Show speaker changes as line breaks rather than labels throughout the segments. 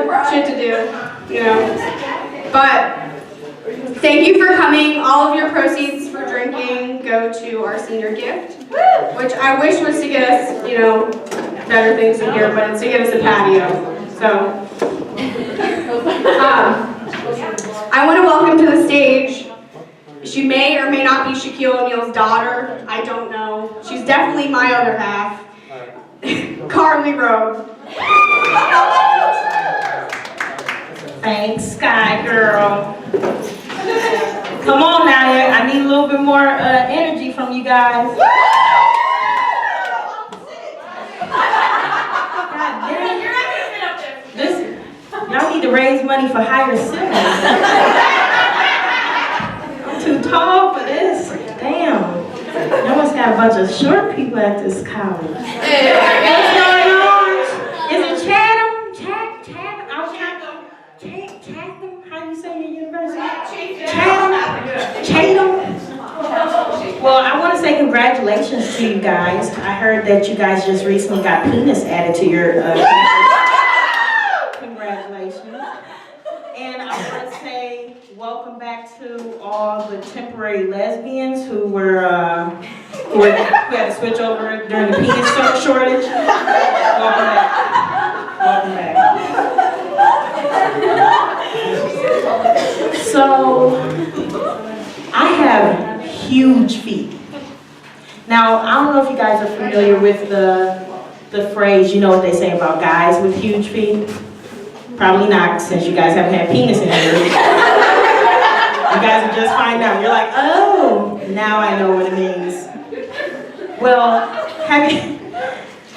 have shit to do, you know. But thank you for coming. All of your proceeds for drinking go to our senior gift, which I wish was to get us, you know, better things in here, but it's to get us a patio. So, I want to welcome to the stage. She may or may not be Shaquille O'Neal's daughter. I don't know. She's definitely my other half. Carly Rowe.
Thanks, Sky Girl. Come on now, I need a little bit more energy from you guys. God damn. Y'all need to raise money for higher siblings. I'm too tall for this. Damn. Y'all must got a bunch of short people at this college. What's going on? Is it Chatham? Chatham? Chatham? How do you say your university? Chatham? Well, I want to say congratulations to you guys. I heard that you guys just recently got penis added to your congratulations. And I want to say welcome back to all the temporary lesbians who who had to switch over during the penis shortage. Welcome back. Welcome back. So, I have huge feet. Now, I don't know if you guys are familiar with the phrase, you know what they say about guys with huge feet? Probably not, since you guys haven't had penis in here. You guys will just find out. You're like, oh, now I know what it means. Well, have you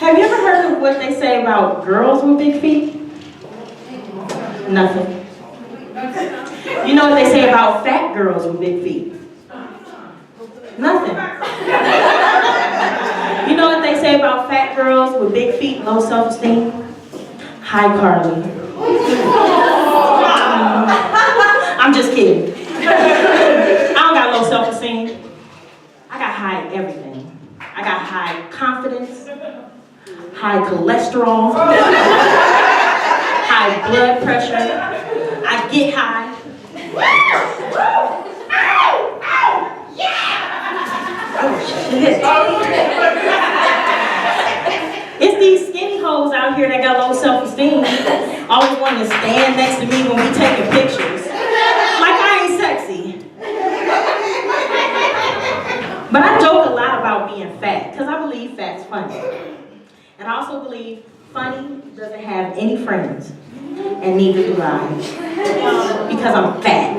ever heard of what they say about girls with big feet? Nothing. You know what they say about fat girls with big feet? Nothing. You know what they say about fat girls with big feet, low self-esteem? Hi, Carly. I'm just kidding. I don't got low self-esteem. I got high everything. I got high confidence, high cholesterol, high blood pressure. I get high. Oh, shit. It's these skinny hoes out here that got low self-esteem. Always wanting to stand next to me when we taking pictures. Like I ain't sexy. But I joke a lot about being fat, because I believe fat's funny. And I also believe funny doesn't have any friends. And neither do I. Because I'm fat.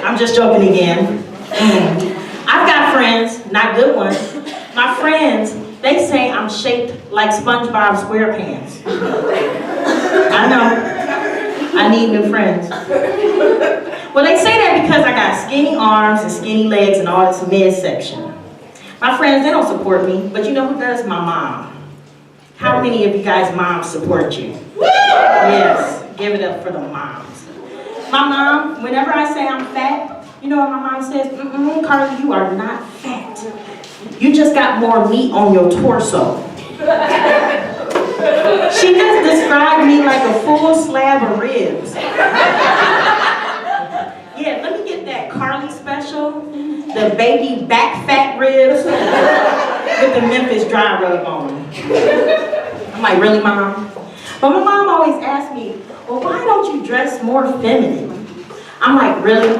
I'm just joking again. I've got friends, not good ones. My friends, they say I'm shaped like SpongeBob SquarePants. I know. I need new friends. Well, they say that because I got skinny arms and skinny legs and all this midsection. My friends, they don't support me, but you know who does? My mom. How many of you guys' moms support you? Yes, give it up for the moms. My mom, whenever I say I'm fat, you know what my mom says? Carly, you are not fat. You just got more meat on your torso. She just described me like a full slab of ribs. Yeah, let me get that Carly special, the baby back fat ribs with the Memphis dry rub on them. I'm like, really, Mom? But my mom always asks me, well, why don't you dress more feminine? I'm like, really?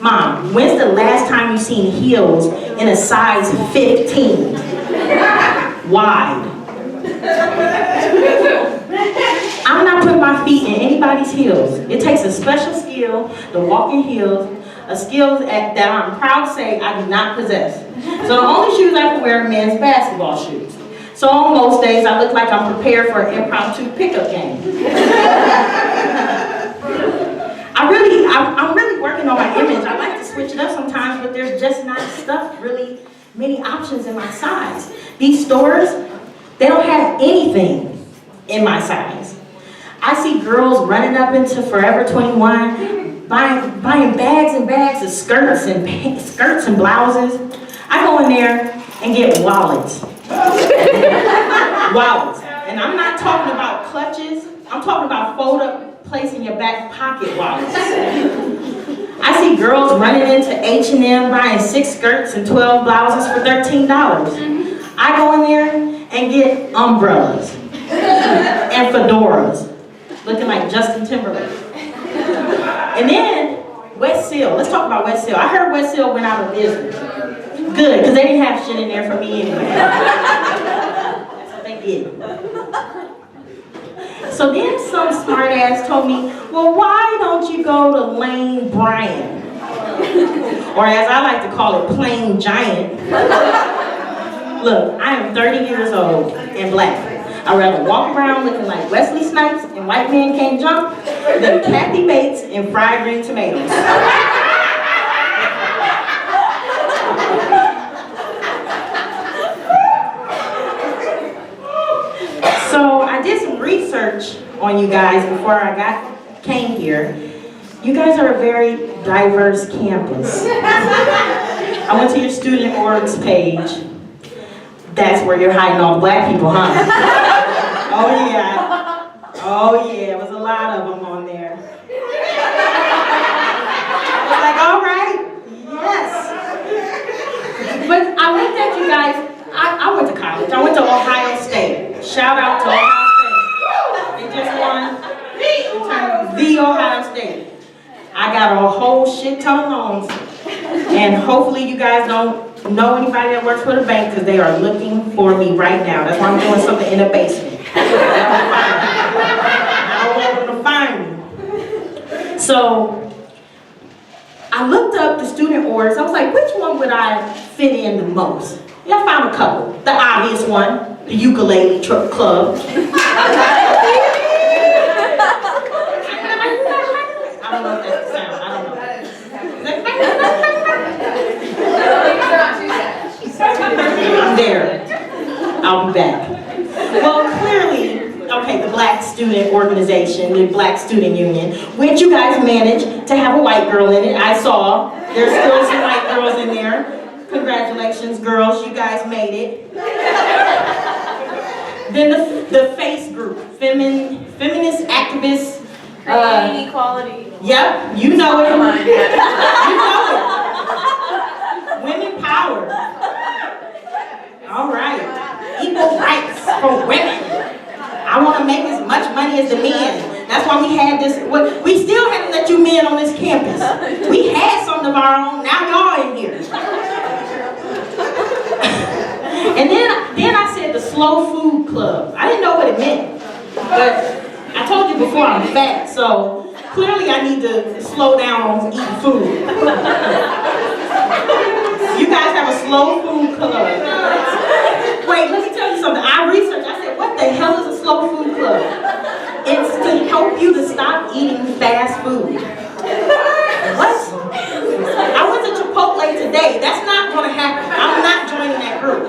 Mom, when's the last time you seen heels in a size 15? Wide. I'm not putting my feet in anybody's heels. It takes a special skill to walk in heels, a skill that I'm proud to say I do not possess. So the only shoes I can wear are men's basketball shoes. So on most days I look like I'm prepared for an impromptu pickup game. I'm really working on my image. I like to switch it up sometimes, but there's just not really many options in my size. These stores, they don't have anything in my size. I see girls running up into Forever 21, buying bags and bags of skirts and blouses. I go in there and get wallets. Wallets. And I'm not talking about clutches. I'm talking about fold up, place in your back pocket wallets. I see girls running into H&M buying 6 skirts and 12 blouses for $13. I go in there and get umbrellas and fedoras, looking like Justin Timberlake. And then West Seal. Let's talk about West Seal. I heard West Seal went out of business. Good, because they didn't have shit in there for me anyway. That's what they did. So then some smart ass told me, well, why don't you go to Lane Bryant? Or as I like to call it, Plain Giant. Look, I am 30 years old and black. I'd rather walk around looking like Wesley Snipes and White Man Can't Jump than Kathy Bates and fried green tomatoes. So I did some research on you guys before I came here. You guys are a very diverse campus. I went to your student orgs page. That's where you're hiding all the black people, huh? Oh yeah. Oh yeah, it was a lot of them on there. I was like, all right, yes. But I looked at you guys. I went to college. I went to Ohio State. Shout out to Ohio State. They just won the Ohio State. I got a whole shit ton of loans. And hopefully you guys don't know anybody that works for the bank because they are looking for me right now. That's why I'm doing something in the basement. I don't want them to find me. So I looked up the student orgs. I was like, which one would I fit in the most? Yeah, I found a couple. The obvious one, the ukulele club. I don't know if that's the sound. I don't know. I'm there. I'll be back. Well, clearly, okay, the Black Student Organization, the Black Student Union, which you guys managed to have a white girl in it. I saw. There's still some white girls in there. Congratulations, girls, you guys made it. Then the FACE group, feminist activists.
Equality.
Yep, you know it. You know it. Women power. All right. Equal rights for women. I want to make as much money as the men. That's why we had this. We still haven't let you men on this campus. We had some of our own. Now y'all in here. And then I said the slow food club. I didn't know what it meant, but I told you before I'm fat, so clearly I need to slow down on eating food. You guys have a slow food club. Wait, let me tell you something. I researched. I said, what the hell is a slow food club? It's to help you to stop eating fast food. What? I went to Chipotle today. That's not going to happen. I'm not joining that group.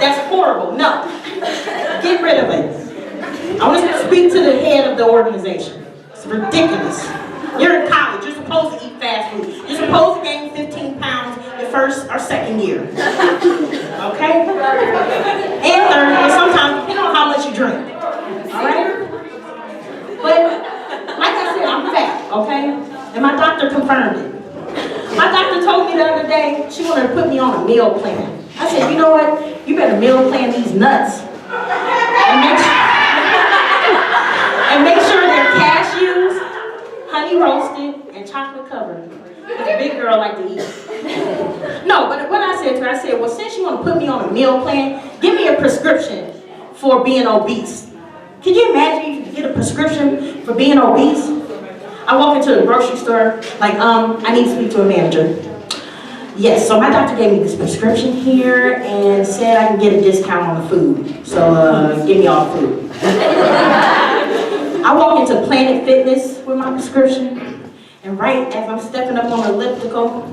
That's horrible. No. Get rid of it. I want to speak to the head of the organization. It's ridiculous. You're in college. You're supposed to eat fast food. You're supposed to gain 15 pounds your first or second year. Okay? And third year, sometimes, depending on how much you drink. Alright? But, like I said, I'm fat, okay? And my doctor confirmed it. My doctor told me the other day she wanted to put me on a meal plan. I said, you know what? You better meal plan these nuts. And make sure they're cashews, honey roasted, and chocolate covered. Because a big girl like to eat. No, but what I said to her, I said, well, since you want to put me on a meal plan, give me a prescription for being obese. Can you imagine you could get a prescription for being obese? I walk into the grocery store, like, I need to speak to a manager. Yes, so my doctor gave me this prescription here and said I can get a discount on the food. So, give me all the food. I walk into Planet Fitness with my prescription, and right as I'm stepping up on the elliptical,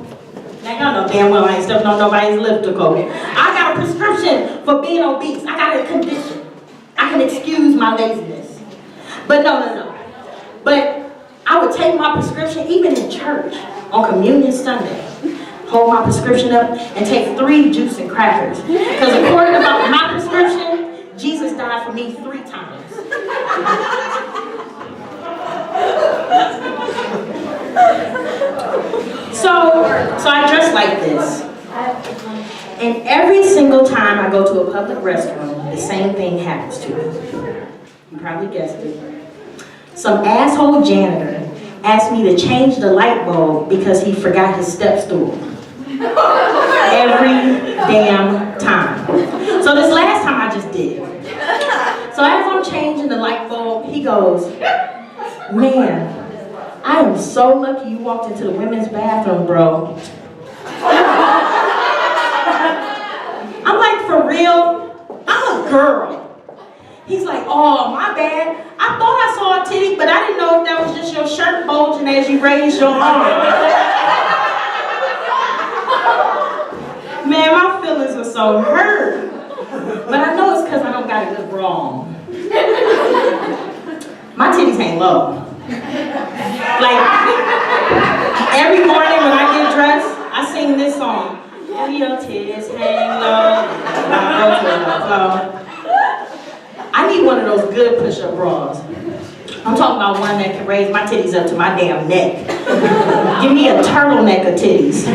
now y'all know damn well I ain't stepping on nobody's elliptical. I got a prescription for being obese. I got a condition. I can excuse my laziness. But no. But I would take my prescription even in church on Communion Sunday. Hold my prescription up and take 3 juice and crackers. Because according to my prescription, Jesus died died for me 3 times. So I dress like this. And every single time I go to a public restroom, the same thing happens to me. You probably guessed it. Some asshole janitor asked me to change the light bulb because he forgot his step stool. Every damn time. So this last time I just did. So as I'm changing the light bulb, he goes, "Man, I am so lucky you walked into the women's bathroom, bro." I'm like, "For real? I'm a girl." He's like, "Oh, my bad. I thought I saw a titty, but I didn't know if that was just your shirt bulging as you raised your arm." Man, my feelings were so hurt. But I know it's because I don't got a good bra on. My titties hang low. Like, every morning when I get dressed, I sing this song. "Oh, your titties hang low." So, I need one of those good push-up bras. I'm talking about one that can raise my titties up to my damn neck. Give me a turtleneck of titties.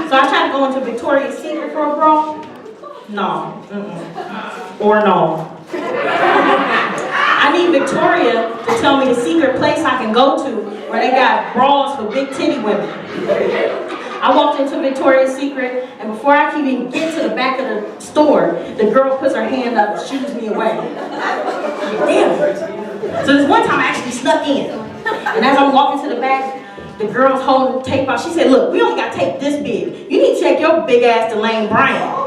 So I tried to go into Victoria's Secret for a bra. No. Or no. I need Victoria to tell me the secret place I can go to where they got bras for big titty women. I walked into Victoria's Secret, and before I can even get to the back of the store, the girl puts her hand up and shoos me away. Damn. So this one time I actually snuck in. And as I'm walking to the back, the girl's holding the tape out. She said, "Look, we only got tape this big. You need to take your big ass to Lane Bryant."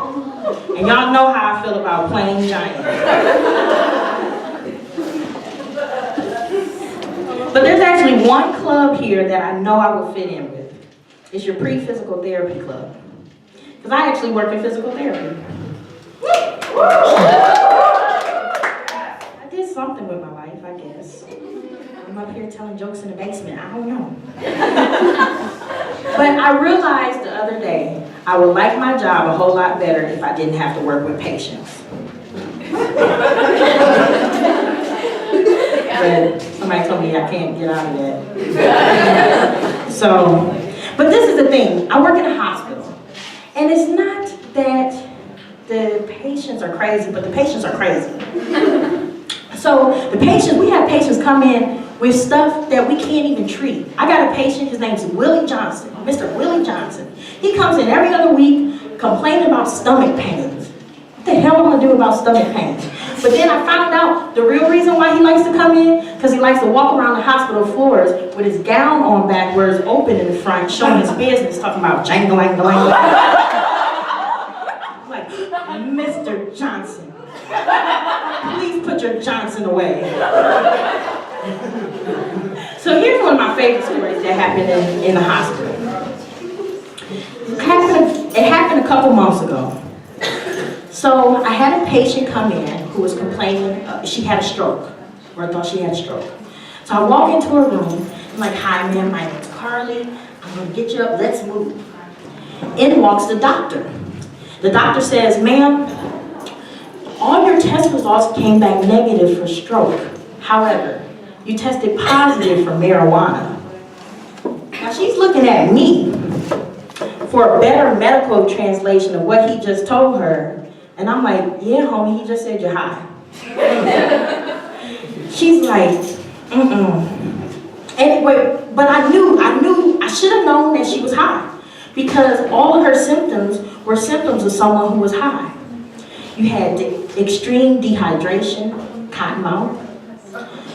And y'all know how I feel about Plain Giant. But there's actually one club here that I know I would fit in with. It's your pre-physical therapy club. Because I actually work in physical therapy. I did something with my life, I guess. I'm up here telling jokes in the basement, I don't know. But I realized the other day, I would like my job a whole lot better if I didn't have to work with patients. But somebody told me I can't get out of that. So, but this is the thing, I work in a hospital. And it's not that the patients are crazy, but the patients are crazy. So the patients, we have patients come in with stuff that we can't even treat. I got a patient, his name's Willie Johnson, Mr. Willie Johnson. He comes in every other week complaining about stomach pains. What the hell am I gonna do about stomach pains? But then I found out the real reason why he likes to come in, because he likes to walk around the hospital floors with his gown on backwards, open in the front, showing his business, talking about jangle-ang-lang. I'm like, "Mr. Johnson, please put your Johnson away." So here's one of my favorite stories that happened in the hospital. It happened a couple months ago. So I had a patient come in who was complaining, she had a stroke, or I thought she had a stroke. So I walk into her room, I'm like, "Hi ma'am, my name's Carly, I'm gonna get you up, let's move." In walks the doctor. The doctor says, "Ma'am, all your test results came back negative for stroke. However, you tested positive for marijuana." Now she's looking at me for a better medical translation of what he just told her. And I'm like, "Yeah, homie, he just said you're high." She's like, Anyway, but I should have known that she was high because all of her symptoms were symptoms of someone who was high. You had extreme dehydration, cotton mouth.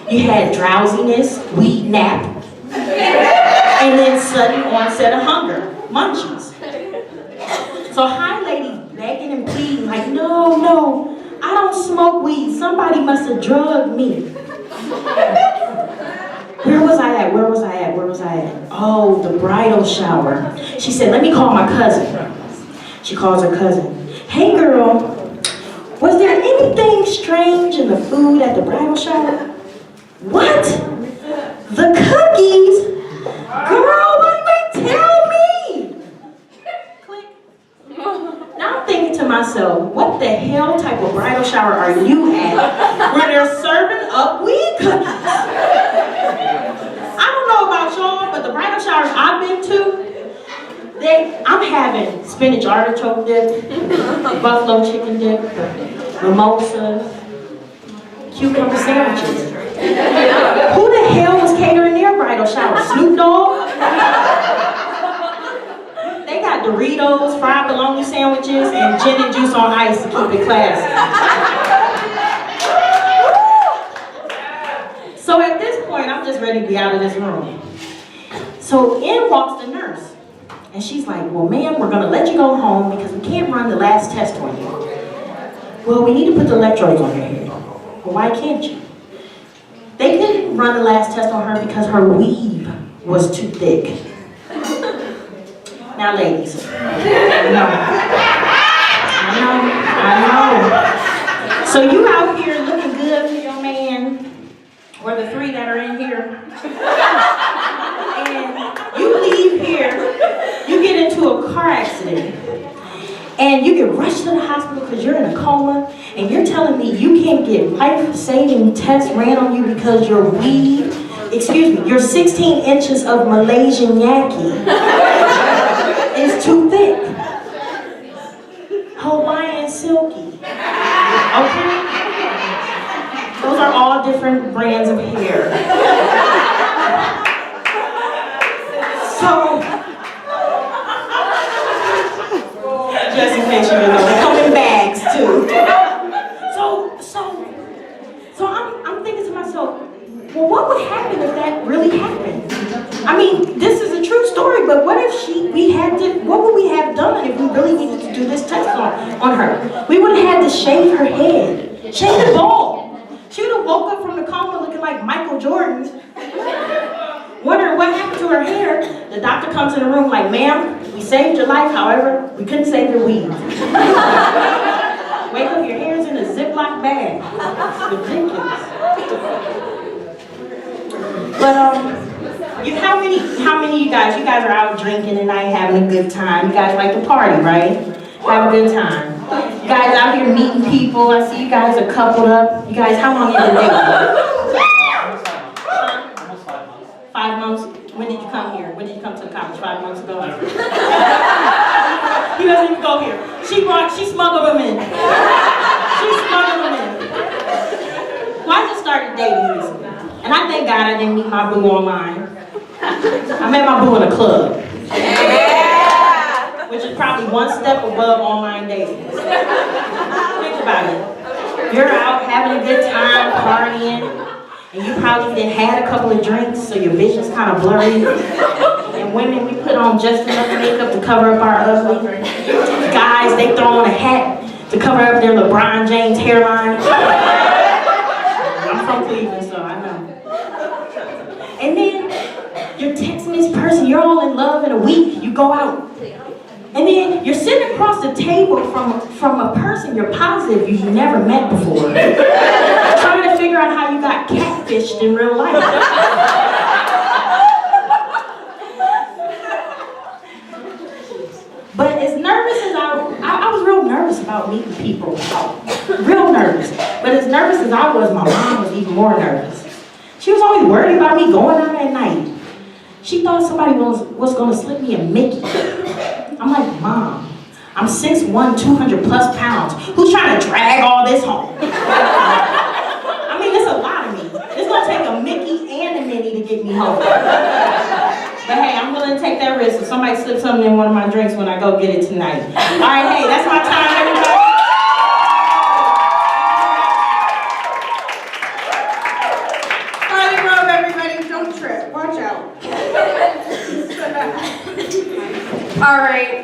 You had drowsiness, weed nap, and then sudden onset of hunger, munchies. So high lady begging and pleading like, no, I don't smoke weed. Somebody must have drugged me. Where was I at? Oh, the bridal shower. She said, "Let me call my cousin." She calls her cousin. "Hey girl, was there anything strange in the food at the bridal shower?" "What? The cookies? Girl, wait, tell me." Click. Now I'm thinking to myself, what the hell type of bridal shower are you at where they're serving up weed cookies? I don't know about y'all, but the bridal showers I've been to, I'm having spinach artichoke dip, buffalo chicken dip, mimosas, cucumber sandwiches. Who the hell was catering their bridal shower? Snoop Dogg? They got Doritos, fried bologna sandwiches, and gin and juice on ice to keep it classy. So at this point, I'm just ready to be out of this room. So in walks the nurse. And she's like, well, ma'am, we're gonna let you go home because we can't run the last test on you. Well, we need to put the electrodes on your head. Well, why can't you? They couldn't run the last test on her because her weave was too thick. Now, ladies, I know. So you out here looking good for your man, or the three that are in here, and you leave here, you get into a car accident, and you get rushed to the hospital because you're in a coma, and you're telling me you can't get life-saving tests ran on you because your weave, your 16 inches of Malaysian yaki is too thick. Hawaiian silky. Okay? Those are all different brands of hair. So, just in case you didn't know, they come in bags too. So I'm thinking to myself, well, what would happen if that really happened? I mean, this is a true story, but what if what would we have done if we really needed to do this test on her? We would have had to shave her head, shave it bald. She would have woke up from the coma looking like Michael Jordan, wondering what happened to her hair. The doctor comes in the room like, ma'am, we saved your life, however, we couldn't save your weave. Wake up, your hair's in a Ziploc bag. It's ridiculous. But how many of you guys are out drinking tonight, having a good time? You guys like to party, right? Have a good time. You guys out here meeting people. I see you guys are coupled up. You guys, how long have you been dating?
Almost 5 months.
5 months? When did you come here? When did you come to the college? 5 months ago? He doesn't even go here. She smuggled him in. She smuggled him in. Well, I just started dating recently. And I thank God I didn't meet my boo online. I met my boo in a club. Yeah! Which is probably one step above online dating. Think about it. You're out having a good time, partying, and you probably then had a couple of drinks, so your vision's kind of blurry. And women, we put on just enough makeup to cover up our ugly. Guys, they throw on a hat to cover up their LeBron James hairline. I'm from Cleveland, so I know. And then you're texting this person, you're all in love in a week, you go out. And then you're sitting across the table from a person you're positive you've never met before. Trying to figure out how you got catfished in real life. But as nervous as I was real nervous about meeting people. Real nervous. But as nervous as I was, my mom was even more nervous. She was always worried about me going out at night. She thought somebody was going to slip me a Mickey. I'm like, Mom, I'm 6'1", 200 plus pounds. Who's trying to drag all this home? I mean, it's a lot of me. It's going to take a Mickey and a Minnie to get me home. But hey, I'm willing to take that risk if somebody slips something in one of my drinks when I go get it tonight. All right, hey, that's my time, everybody.
Farley Road, everybody, don't trip. Watch out. All right.